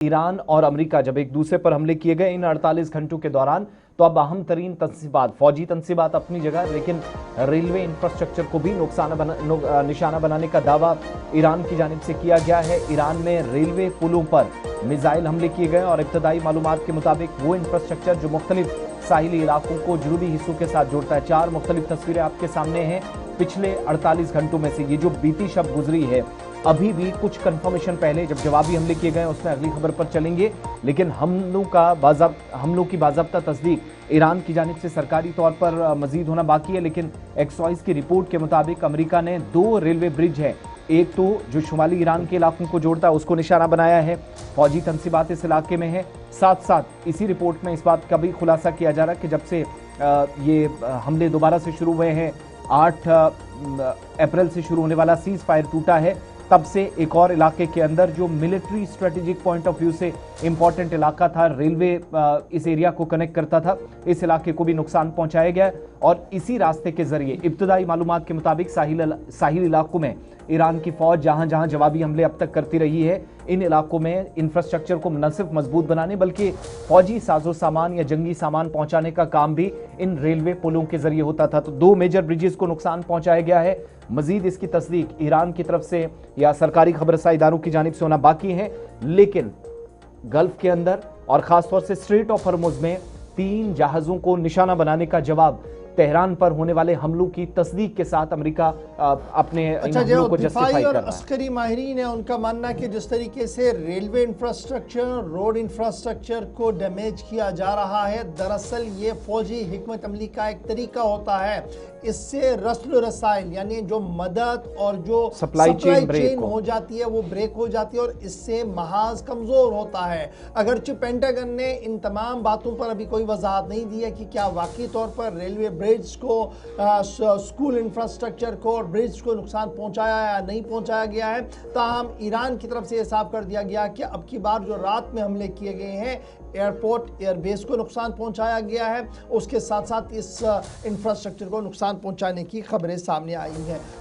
ایران اور امریکہ جب ایک دوسرے پر حملے کیے گئے ان 48 گھنٹوں کے دوران تو اب اہم ترین تنصیبات فوجی تنصیبات اپنی جگہ، لیکن ریلوے انفراسٹرکچر کو بھی نشانہ بنانے کا دعویٰ ایران کی جانب سے کیا گیا ہے۔ ایران میں ریلوے پلوں پر میزائل حملے کیے گئے اور ابتدائی معلومات کے مطابق وہ انفراسٹرکچر جو مختلف ساحلی علاقوں کو جنوبی حصوں کے ساتھ جوڑتا ہے۔ 4 مختلف تصویریں آپ کے سامنے ہیں پچھلے 48 گھنٹوں میں سے۔ یہ جو بیتی شب گزری ہے، ابھی بھی کچھ کنفرمیشن پہلے جب جوابی حملے کیے گئے اس میں اگلی خبر پر چلیں گے، لیکن حملوں کی باضابطہ تصدیق ایران کی جانب سے سرکاری طور پر مزید ہونا باقی ہے، لیکن ایکسوائز کی رپورٹ کے مطابق امریکہ نے 2 ریلوے برج ہیں، ایک تو جو شمالی ایران کے علاقوں کو جوڑتا ہے اس کو نشانہ بنایا ہے، فوجی تنصیبات اس علاقے میں ہیں۔ ساتھ ساتھ اسی رپورٹ میں اس بات کا بھی خلاصہ کیا جا رہا ہے کہ جب سے یہ حملے دوبارہ سے شروع ہوئے ہیں، 8 اپریل سے شروع ہونے والا سیز فائر ٹوٹا ہے، تب سے ایک اور علاقے کے اندر جو military strategic point of view سے امپورٹنٹ علاقہ تھا، ریلوے اس ایریا کو کنیکٹ کرتا تھا، اس علاقے کو بھی نقصان پہنچایا گیا اور اسی راستے کے ذریعے ابتدائی معلومات کے مطابق ساحلی علاقوں میں ایران کی فوج جہاں جہاں جوابی حملے اب تک کرتی رہی ہے، ان علاقوں میں انفراسٹرکچر کو نہ صرف مضبوط بنانے بلکہ فوجی ساز و سامان یا جنگی سامان پہنچانے کا کام بھی ان ریلوے پلوں کے ذریعے ہوتا تھا۔ تو 2 میجر بریجز کو نقصان پہنچایا گیا ہے، مزید اس کی تصدیق ایران کی طرف سے یا سرکاری خبر رساں اداروں کی جانب سے ہونا باقی ہے، لیکن گلف کے اندر اور خاص طور سے اسٹریٹ آف ہرمز میں 3 جہازوں کو نشانہ بنانے کا جواب تہران پر ہونے والے حملوں کی تصدیق کے ساتھ امریکہ اپنے حملوں کو جسٹیفائی کر رہا ہے۔ اور عسکری ماہرین ہیں، ان کا ماننا ہے کہ جس طریقے سے ریلوے انفراسٹرکچر، روڈ انفراسٹرکچر کو ڈیمیج کیا جا رہا ہے، دراصل یہ فوجی حکمت عملی کا ایک طریقہ ہوتا ہے۔ اس سے رسل و رسائل یعنی جو مدد اور جو سپلائی چین ہو جاتی ہے وہ بریک ہو جاتی ہے اور اس سے محاذ کمزور ہوتا ہے۔ اگرچہ پینٹاگن نے ان تمام باتوں پر ابھی کوئی وضاحت نہیں دی ہے کہ کیا واقعی طور پر ریلوے برج کو، سکول انفراسٹرکچر کو اور برج کو نقصان پہنچایا یا نہیں پہنچایا گیا ہے، تاہم ایران کی طرف سے یہ صاف کر دیا گیا کہ اب کی بار جو رات میں حملے کیے گئے ہیں ایئرپورٹ، ایئر بیس کو نقصان پہنچایا گیا ہے، اس کے ساتھ ساتھ اس انفراسٹرکچر کو نقصان پہنچانے کی خبریں سامنے آئی ہیں۔